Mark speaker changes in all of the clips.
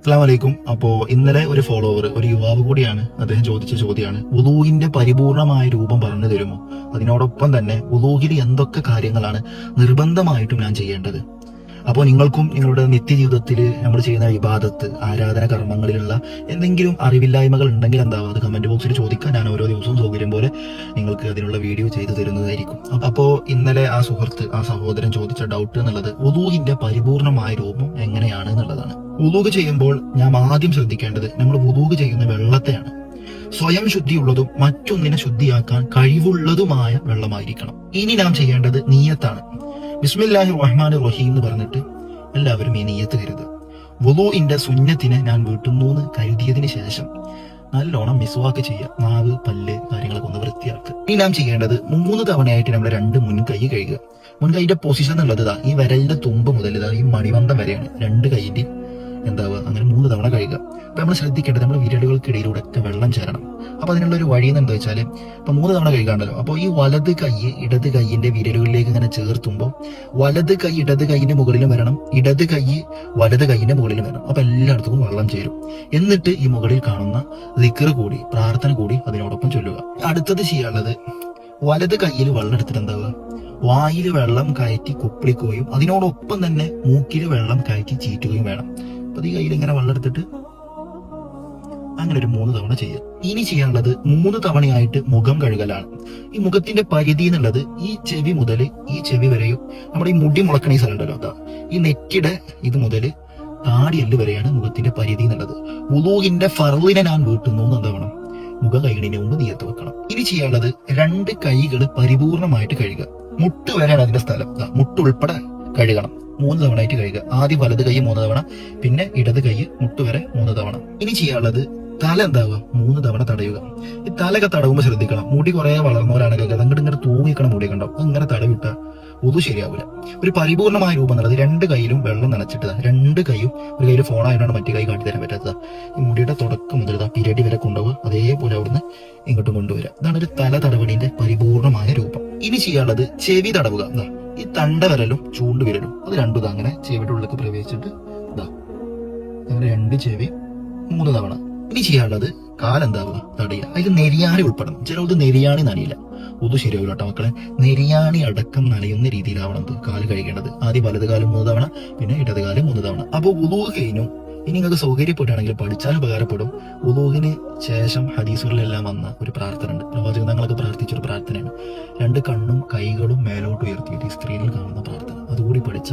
Speaker 1: അസ്സലാമു അലൈക്കും. അപ്പോ ഇന്നലെ ഒരു ഫോളോവർ, ഒരു യുവാവ് കൂടിയാണ്, അദ്ദേഹം ചോദിച്ച ചോദ്യമാണ്, വുളൂഹിന്റെ പരിപൂർണമായ രൂപം പറഞ്ഞു തരുമോ? അതിനോടൊപ്പം തന്നെ വുളൂഹിൽ എന്തൊക്കെ കാര്യങ്ങളാണ് നിർബന്ധമായിട്ടും ഞാൻ ചെയ്യേണ്ടത്? അപ്പോൾ നിങ്ങൾക്കും നിങ്ങളുടെ നിത്യജീവിതത്തിൽ നമ്മൾ ചെയ്യുന്ന ഇബാദത്ത്, ആരാധന കർമ്മങ്ങളിലുള്ള എന്തെങ്കിലും അറിവില്ലായ്മകൾ ഉണ്ടെങ്കിൽ എന്താവും, അത് കമന്റ് ബോക്സിൽ ചോദിക്കാൻ ഞാൻ ഓരോ ദിവസവും സൗകര്യം പോലെ നിങ്ങൾക്ക് അതിനുള്ള വീഡിയോ ചെയ്തു തരുന്നതായിരിക്കും. അപ്പോൾ ഇന്നലെ ആ സുഹൃത്ത്, ആ സഹോദരൻ ചോദിച്ച ഡൗട്ട് എന്നുള്ളത് വുളൂഹിന്റെ പരിപൂർണമായ രൂപം എങ്ങനെയാണ് എന്നുള്ളതാണ്. വുളൂഹ് ചെയ്യുമ്പോൾ ഞാൻ ആദ്യം ശ്രദ്ധിക്കേണ്ടത് നമ്മൾ വുളൂഹ് ചെയ്യുന്ന വെള്ളത്തെയാണ്. സ്വയം ശുദ്ധിയുള്ളതും മറ്റൊന്നിനെ ശുദ്ധിയാക്കാൻ കഴിവുള്ളതുമായ വെള്ളമായിരിക്കണം. ഇനി നാം ചെയ്യേണ്ടത് നിയ്യത്താണ്. ബിസ്മില്ലാഹിർ റഹ്മാനിർ റഹീം എന്ന് പറഞ്ഞിട്ട് എല്ലാവരും ഈ നിയ്യത്ത് കരുതുക. വുളൂഇന്റെ സുന്നത്തിനെ ഞാൻ വീട്ടുന്നു എന്ന് കരുതിയതിന് ശേഷം നല്ലോണം മിസ്വാക്ക് ചെയ്യുക. നാവ്, പല്ല് കാര്യങ്ങളൊക്കെ ഒന്ന് വൃത്തിയാക്കുക. ഇനി നാം ചെയ്യേണ്ടത് 3 തവണയായിട്ട് നമ്മുടെ 2 മുൻകൈ കഴുകുക. മുൻകൈയുടെ പൊസിഷൻ എന്നുള്ളത് ഈ വിരലിന്റെ തുമ്പ് മുതൽ ഈ മണിബന്ധം വരെയാണ്. 2 കൈന്റെ എന്താവുക, അങ്ങനെ 3 തവണ കഴുകുക. അപ്പൊ നമ്മൾ ശ്രദ്ധിക്കേണ്ടത് നമ്മുടെ വിരലുകൾക്കിടയിലൂടെ ഒക്കെ വെള്ളം ചേരണം. അപ്പൊ അതിനുള്ള ഒരു വഴി എന്താ വെച്ചാൽ, ഇപ്പൊ 3 തവണ കഴുകാണ്ടല്ലോ, അപ്പോൾ ഈ വലത് കൈ ഇടത് കൈയിന്റെ വിരലുകളിലേക്ക് ഇങ്ങനെ ചേർത്തുമ്പോൾ വലത് കൈ ഇടത് കൈയിന്റെ മുകളിലും വരണം, ഇടത് കൈ വലത് കൈയിന്റെ മുകളിലും വരണം. അപ്പൊ എല്ലായിടത്തും വെള്ളം ചേരും. എന്നിട്ട് ഈ മുകളിൽ കാണുന്ന ദിക്ർ കൂടി, പ്രാർത്ഥന കൂടി അതിനോടൊപ്പം ചൊല്ലുക. അടുത്തത് ചെയ്യാനുള്ളത്, വലത് കൈയിൽ വെള്ളം എടുത്തിട്ട് എന്താവുക, വായിൽ വെള്ളം കയറ്റി കുപ്പിളിക്കുകയും അതിനോടൊപ്പം തന്നെ മൂക്കിൽ വെള്ളം കയറ്റി ചീറ്റുകയും വേണം. അപ്പൊ ഈ കയ്യിൽ ഇങ്ങനെ വെള്ളം എടുത്തിട്ട് അങ്ങനെ ഒരു 3 തവണ ചെയ്യുക. ഇനി ചെയ്യാനുള്ളത് 3 തവണയായിട്ട് മുഖം കഴുകലാണ്. ഈ മുഖത്തിന്റെ പരിധി എന്നുള്ളത് ഈ ചെവി മുതൽ ഈ ചെവി വരെയും നമ്മുടെ ഈ മുടി മുളക്കണ ഈ സ്ഥലം ഉണ്ടല്ലോ, അതാ ഈ നെറ്റിയുടെ ഇത് മുതൽ താടിയല്ല് വരെയാണ് മുഖത്തിന്റെ പരിധി എന്നുള്ളത്. വുളൂഹിന്റെ ഫർളിനെ ഞാൻ വീട്ടുന്നു എന്താവണം, മുഖം കഴുകുന്നതിന് മുമ്പ് നിയത്ത് വെക്കണം. ഇനി ചെയ്യാനുള്ളത് 2 കൈകൾ പരിപൂർണമായിട്ട് കഴുകുക. മുട്ട് വരെയാണ് അതിന്റെ സ്ഥലം, മുട്ട് ഉൾപ്പെടെ കഴുകണം. 3 തവണ ആയിട്ട് കഴുകുക. ആദ്യം വലത് കൈ 3 തവണ, പിന്നെ ഇടത് കൈ മുട്ട് വരെ 3 തവണ. ഇനി ചെയ്യാനുള്ളത് തല എന്താവുക, 3 തവണ തടയുക. ഈ തലയൊക്കെ തടവുമ്പോൾ ശ്രദ്ധിക്കണം, മുടി കുറെ വളർന്നവരാണെങ്കിൽ അങ്ങോട്ട് ഇങ്ങനെ തൂങ്ങിക്കണ മുടിയൊക്കെ ഉണ്ടാവും. ഇങ്ങനെ തടവിട്ട ഒതു ശരിയാവില്ല. ഒരു പരിപൂർണമായ രൂപം എന്നുള്ളത് 2 കൈയിലും വെള്ളം നനച്ചിട്ട് 2 കൈയും, ഒരു കയ്യിൽ ഫോണായതുകൊണ്ട് മറ്റു കൈ കാട്ടി തരാൻ പറ്റാത്തത്, ഈ മുടിയുടെ തുടക്കം മുതൽ പിരടി വരെ കൊണ്ടുപോവുക. അതേപോലെ അവിടുന്ന് ഇങ്ങോട്ടും കൊണ്ടുവരിക. ഇതാണ് ഒരു തല തടവടിന്റെ പരിപൂർണമായ രൂപം. ഇനി ചെയ്യാനുള്ളത് ചെവി തടവുക. ഈ തണ്ട വിരലും ചൂണ്ട് വിരലും അത് രണ്ടും അങ്ങനെ ചെവിയുടെ ഉള്ളിലേക്ക് പ്രവേശിച്ചിട്ട് അങ്ങനെ 2 ചെവി 3 തവണ. ഇനി ചെയ്യാനുള്ളത് കാലെന്താവുക, തടയുക. അതിൽ നെരിയാണി ഉൾപ്പെടണം. ചിലത് നെരിയാണി നനയില്ല, ഒതു ശരിയാവില്ല കേട്ടോ മക്കളെ. നെരിയാണി അടക്കം നനയുന്ന രീതിയിലാവണം കാല് കഴിക്കേണ്ടത്. ആദ്യം വലത് കാലം 3 തവണ, പിന്നെ ഇടത് കാലം 3 തവണ. അപ്പോൾ വുളൂഹ് കഴിഞ്ഞു. ഇനി നിങ്ങൾക്ക് സൗകര്യപ്പെട്ടാണെങ്കിൽ പഠിച്ചാൽ ഉപകാരപ്പെടും. വുളൂഹിന് ശേഷം ഹദീസുകളിലെല്ലാം വന്ന ഒരു പ്രാർത്ഥന ഉണ്ട്, പ്രവാചകൻ തങ്ങളൊക്കെ പ്രാർത്ഥിച്ചൊരു പ്രാർത്ഥനയാണ്. 2 കണ്ണും കൈകളും മേലോട്ട് ഉയർത്തിയിട്ട് ഈ സ്ക്രീനിൽ കാണുന്ന പ്രാർത്ഥന, അതുകൂടി പഠിച്ച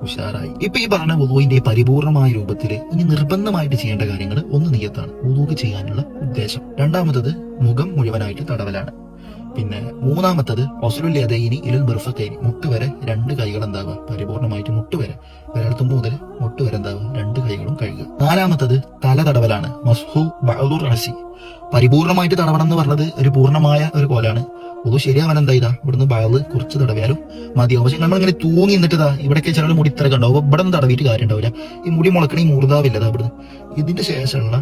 Speaker 1: ഉഷാറായി. ഇപ്പൊ ഈ പറഞ്ഞ വുളൂഹിന്റെ പരിപൂർണമായ രൂപത്തിൽ ഇനി നിർബന്ധമായിട്ട് ചെയ്യേണ്ട കാര്യങ്ങൾ, ഒന്ന് നിയ്യത്താണ്, വുളൂഹ് ചെയ്യാനുള്ള ഉദ്ദേശം. രണ്ടാമത്തത് മുഖം മുഴുവനായിട്ട് തടവലാണ്. പിന്നെ മൂന്നാമത്തത് ഒസ്ലുൽ യദൈനി ഇലൽ മിർഫഖൈനി, മുട്ടുവരെ 2 കൈകൾ എന്താവുക, പരിപൂർണമായിട്ട് മുട്ടുവരെ, വിരൽത്തുമ്പ് മുതൽ മുട്ടുവരെ എന്താവുക, 2 കൈകളും കഴുകുക. നാലാമത്തത് തല തടവലാണ്. മസ്ഹു ബഅദുർ റഅസി, പരിപൂർണമായിട്ട് തടവണം എന്ന് പറഞ്ഞത് ഒരു പൂർണ്ണമായ ഒരു കോലാണ്. ഒതു ശരിയാവാൻ എന്താ, ഇവിടുന്ന് ബഅദ് കുറച്ച് തടവിയാലും മതിയാവും. പക്ഷെ നമ്മളിങ്ങനെ തൂങ്ങി നിന്നിട്ട് ഇവിടേക്ക് ചില മുടി ഇത്രയൊക്കെ ഉണ്ടാവും, ഇവിടെ നിന്ന് തടവിയിട്ട് കാര്യം ഉണ്ടാവില്ല. ഈ മുടി മുളക്കണ ഈ മൂർദാവില്ല, ഇവിടുന്ന് ഇതിന്റെ ശേഷമുള്ള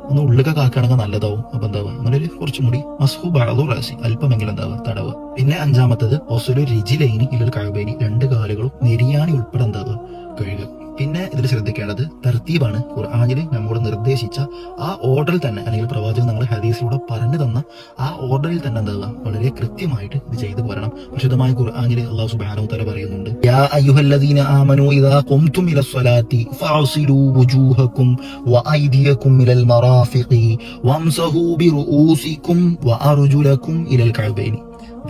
Speaker 1: ഒന്ന് ഉള്ളിലൊക്കെ കാക്കുകയാണെങ്കിൽ നല്ലതാവും. അപ്പൊ എന്താവുക, അങ്ങനെ ഒരു കുറച്ചും കൂടി മസ്ഹു ബഅദുർ റഅസി, അല്പമെങ്കിലും എന്താവുക, തടവുക. പിന്നെ അഞ്ചാമത്തത് ഒസ്ലുൽ റിജ്ലൈനി ഇലൽ കഅബൈനി, 2 കാലുകളും നെരിയാണി ഉൾപ്പെടെ എന്താവുക, കഴുകുക. പിന്നെ ഇതിൽ ശ്രദ്ധിക്കേണ്ടത് തർത്തീബാണ്. ഖുർആനിൽ നമ്മോട് നിർദ്ദേശിച്ച ആ ഓർഡറിൽ തന്നെ, അല്ലെങ്കിൽ പ്രവാചകൻ നമ്മൾ ഹദീസിലൂടെ പറഞ്ഞു തന്ന ആ ഓർഡറിൽ തന്നെ എന്താവുക, വളരെ കൃത്യമായിട്ട് ഇത് ചെയ്തു പോരണം. വിശുദ്ധമായ ഖുർആനിൽ അല്ലാഹു സുബ്ഹാനഹു വതആല പറയുന്നുണ്ട്, യാ അയ്യുഹല്ലദീന ആമനൂ ഇദാ ഖുംതും ഇലസ്സലാത്തി ഫഅസിലൂ വുജൂഹക്കും വഅയ്ദിയക്കും ഇലൽ മറാഫിഖി വംസഹൂ ബിറുഊസിക്കും വഅർജുലക്കും ഇലൽ കഅബൈനി.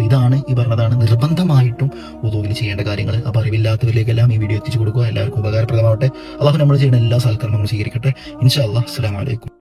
Speaker 1: ഇതാണ് ഈ പറഞ്ഞതാണ് നിർബന്ധമായിട്ടും വുളൂഹിൽ ചെയ്യേണ്ട കാര്യങ്ങൾ. അപ്പൊ അറിവില്ലാത്തവരിലേക്കെല്ലാം ഈ വീഡിയോ എത്തിച്ചു കൊടുക്കുക. എല്ലാവർക്കും ഉപകാരപ്രദമാവട്ടെ. അല്ലാഹു നമ്മൾ ചെയ്യുന്ന എല്ലാ സൽക്കർമ്മങ്ങളും സ്വീകരിക്കട്ടെ. ഇൻഷാ അല്ലാഹ്. അസ്സലാമു അലൈക്കും.